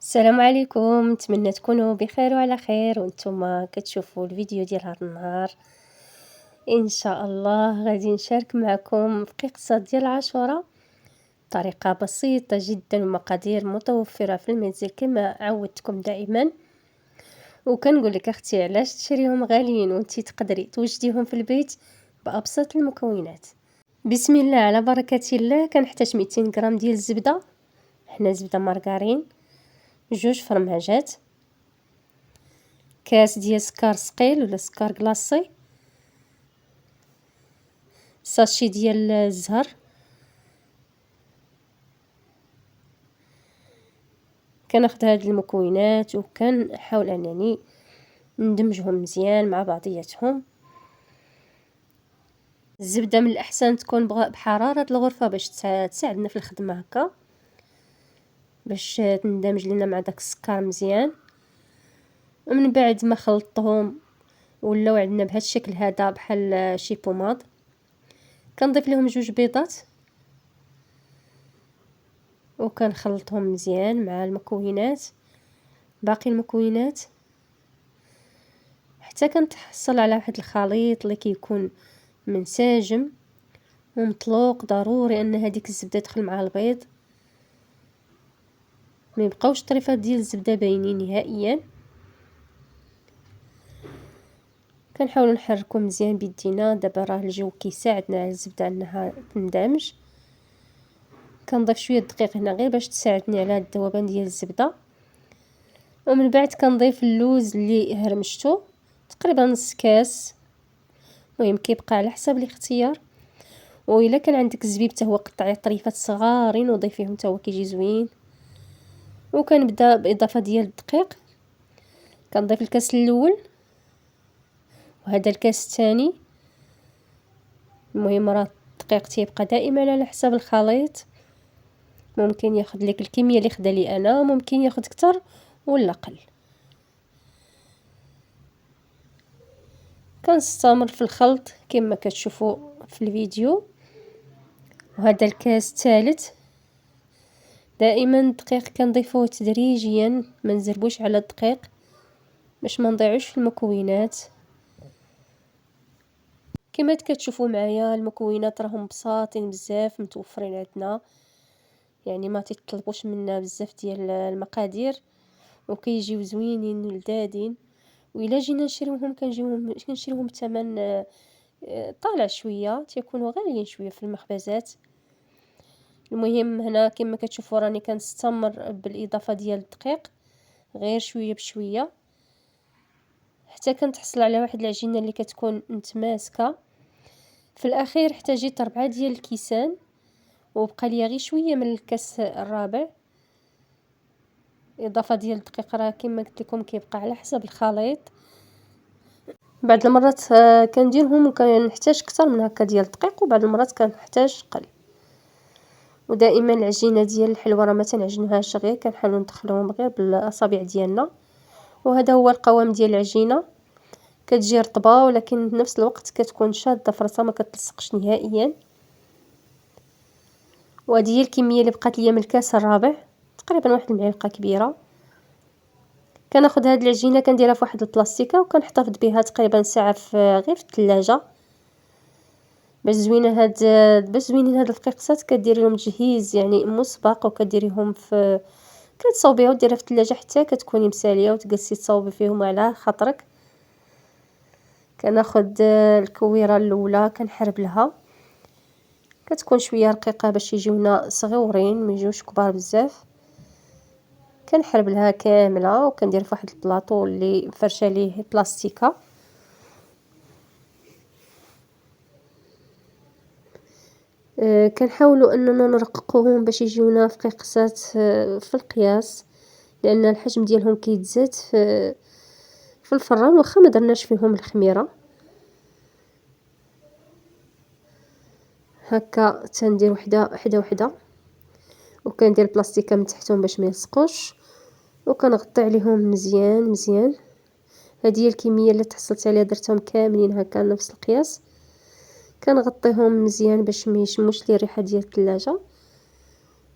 السلام عليكم، نتمنى تكونوا بخير وعلى خير وانتم كتشوفوا الفيديو ديال هذا النهار. ان شاء الله غادي نشارك معكم في قصه ديال عاشوراء بطريقه بسيطه جدا ومقادير متوفره في المنزل كما عودتكم دائما. وكنقول لك اختي علاش تشريهم غاليين وانتي تقدري توجديهم في البيت بابسط المكونات. بسم الله على بركه الله. كنحتاج 200 غرام ديال الزبده، حنا زبده مارغرين، 2 فرماجات، كاس ديال سكر ثقيل ولا سكر كلاصي، ساشي ديال الزهر، كناخذ هاد المكونات وكنحاول انني ندمجهم مزيان مع بعضياتهم. الزبده من الاحسن تكون بحراره الغرفه باش تساعدنا في الخدمه هكا، باش تندمج لنا مع داك السكر مزيان. ومن بعد ما خلطتهم ولاو عندنا بهذا الشكل هذا بحال شي بوماد، كنضيف لهم 2 بيضات وكنخلطهم مزيان مع المكونات، باقي المكونات، حتى كنتحصل على واحد الخليط اللي كيكون منسجم ومطلوق. ضروري ان هذيك الزبده تدخل مع البيض، ما يبقاوش طريفات ديال الزبده باينين نهائيا. كنحاولوا نحركوا مزيان بيدينا. دابا راه الجو كيساعدنا على الزبده انها تندمج. كنضيف شويه دقيق هنا غير باش تساعدني على الذوبان ديال الزبده. ومن بعد كنضيف اللوز اللي هرمشته تقريبا نص كاس، المهم كيبقى على حسب الاختيار. والا كان عندك الزبيب حتى هو قطعيه طريفات صغارين وضيفيهم حتى هو كيجي زوين. وكنبدا باضافه ديال الدقيق، كنضيف الكاس الاول وهذا الكاس الثاني. المهم راه الدقيق تيبقى دائما على حسب الخليط، ممكن ياخذ لك الكميه اللي خدا لي انا، ممكن ياخذ اكثر ولا اقل. كنستمر في الخلط كما كتشوفوا في الفيديو. وهذا الكاس الثالث، دائما الدقيق كنضيفوه تدريجيا، ما نزربوش على الدقيق باش ما نضيعوش في المكونات. كما كتشوفوا معايا المكونات راهم بساطين بزاف متوفرين عندنا، يعني ما تطلبوش منا بزاف ديال المقادير وكيجيو زوينين ولذاذين. وإلا جينا نشريوهم كنشريوهم بثمن طالع شويه، تيكونوا غاليين شويه في المخبزات. المهم هنا كما كتشوفوا راني كنستمر بالاضافه ديال الدقيق غير شويه بشويه حتى كنتحصل على واحد العجينه اللي كتكون متماسكه. في الاخير احتاجيت 4 ديال الكيسان وبقى لي غير شويه من الكاس الرابع. اضافه ديال الدقيق راه كما قلت لكم كيبقى على حسب الخليط. بعض المرات كنديرهم وكنحتاج اكثر من هكا ديال الدقيق، وبعض المرات كنحتاج قل. ودائما العجينه ديال الحلوى راه ما تنعجنوهاش غير، كنحاولوا ندخلوهم غير بالاصابع ديالنا. وهذا هو القوام ديال العجينه، كتجي رطبه ولكن في نفس الوقت كتكون شاده فرصه ما كتلصقش نهائيا. وهذه هي الكميه اللي بقات ليا من الكاس الرابع، تقريبا واحد المعلقه كبيره. كناخذ هذه العجينه كنديرها في واحد البلاستيكه وكنحتفظ بها تقريبا ساعه غير في الثلاجه باش زوينه. باش زوينين هاد الفقيقسات كديري لهم تجهيز يعني مسبق، وكديريهم في كتصاوبيها وديرها في الثلاجه حتى كتكوني مساليه وتجلسي تصاوبي فيهم على خاطرك. كناخذ الكويره الاولى كنحرب لها، كتكون شويه رقيقه باش يجيونا صغيورين ما يجيوش كبار بزاف. كنحرب لها كامله وكندير في واحد البلاطو اللي فرشه ليه بلاستيكه. كنحاولوا اننا نرققوهم باش يجيونا فقيقسات في القياس، لان الحجم ديالهم كيتزاد في الفران واخا ما درناش فيهم الخميره. هكا تندير وحده وكندير البلاستيكه من تحتهم باش ما يلصقوش، وكنغطي عليهم مزيان. هذه هي الكميه اللي تحصلت عليها، درتهم كاملين هكا نفس القياس. كنغطيهم مزيان باش ما يشموش لي الريحه ديال الثلاجه.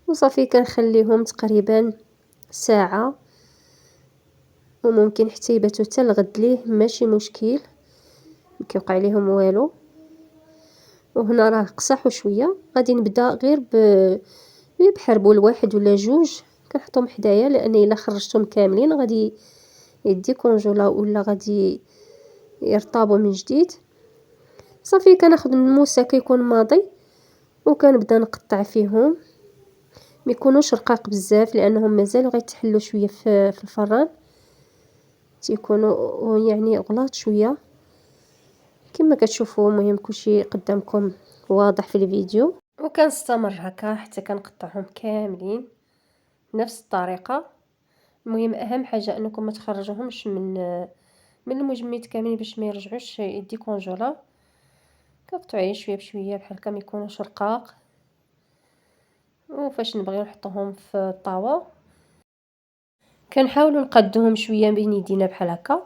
وصافي كنخليهم تقريبا ساعة، وممكن حتى يباتو حتى الغد ليه ماشي مشكل، مكيوقع ليهم والو. وهنا راه قصحوا شويه، غادي نبدا غير بحال بول واحد ولا جوج كنحطهم حدايا، لان الا خرجتهم كاملين غادي يديكونجولاو ولا غادي يرطابوا من جديد. صافي كناخذ الموسى كيكون ماضي وكنبدا نقطع فيهم، ما يكونوش رقاق بزاف لانهم مازالوا غيتحلوا شويه في الفران، تيكونوا يعني غلاط شويه كما كتشوفوا. المهم كلشي قدامكم واضح في الفيديو، وكنستمر هكا حتى كنقطعهم كاملين بنفس الطريقه. المهم اهم حاجه انكم ما تخرجوهمش من المجمد كاملين باش ما يرجعوش يدي كونجولا. كنقطعوا شويه بشويه بحال هكا، ما يكونوش رقاق. وفاش نبغيو نحطوهم في الطاوه كنحاولوا نقادوهم شويه بين يدينا بحال هكا،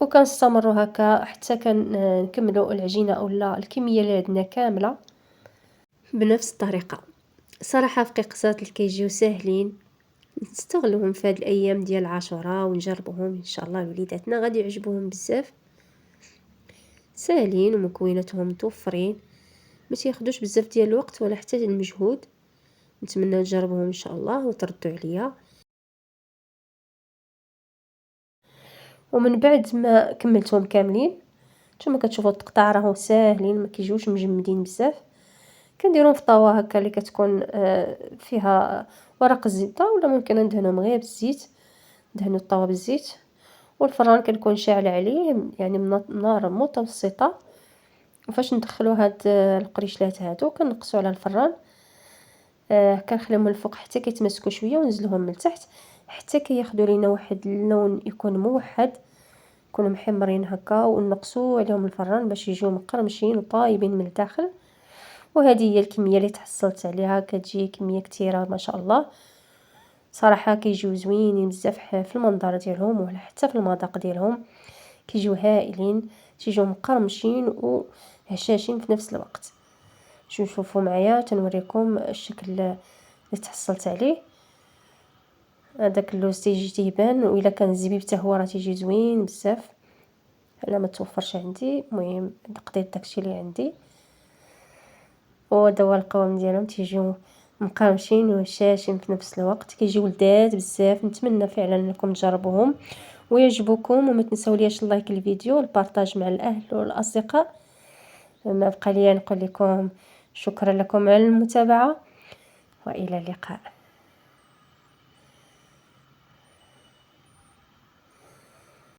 وكنستمروا هكا حتى كنكملوا العجينه اولا الكميه اللي عندنا كامله بنفس الطريقه. صراحه فقيقزات اللي كيجيو ساهلين، نستغلوهم في هاد الايام ديال عاشوراء ونجربوهم ان شاء الله لوليداتنا غادي يعجبوهم بزاف. ساهلين ومكوناتهم متوفرين، ما تياخذوش بزاف ديال الوقت ولا حتى المجهود. نتمنى تجربوهم ان شاء الله وتردوا عليا. ومن بعد ما كملتهم كاملين نتوما كتشوفوا التقطاع راهو ساهلين، ما كيجيوش مجمدين بزاف. كنديرهم في طاوه هكا اللي كتكون فيها ورق الزبده، ولا ممكن ندهنهم غير بالزيت. ندهنوا الطاوه بالزيت، والفران كنكون شاعله عليه يعني نار متوسطه. وفاش ندخلوا هاد القريشلات هادو كنقصوا على الفران، كنخليهم من الفوق حتى كيتمسكوا شويه ونزلهم من التحت حتى كياخذوا لينا واحد اللون يكون موحد، يكونوا محمرين هكا. ونقصوا عليهم الفران باش يجيو مقرمشين وطايبين من الداخل. وهذه هي الكميه اللي تحصلت عليها، كتجي كميه كثيره ما شاء الله. صراحه كيجيو زوينين بزاف في المنظر ديالهم ولا حتى في المذاق ديالهم، كيجيو هائلين، تيجيو مقرمشين وهشاشين في نفس الوقت. شوفوا معايا تنوريكم الشكل اللي تحصلت عليه. هذاك اللوز تيجي تيبان، والا كان الزبيب حتى هو راه تيجي زوين بزاف. انا ما توفرش عندي، المهم قضيت داكشي اللي عندي. وهذا هو القوام ديالهم، تيجيو مقرمشين وهشاشين في نفس الوقت، كيجيو لذاذ بزاف. نتمنى فعلا انكم تجربوهم ويعجبوكم، وما تنساوليش اللايك الفيديو والبارطاج مع الاهل والاصدقاء. ما بقى لي نقول لكم شكرا لكم على المتابعه، والى اللقاء.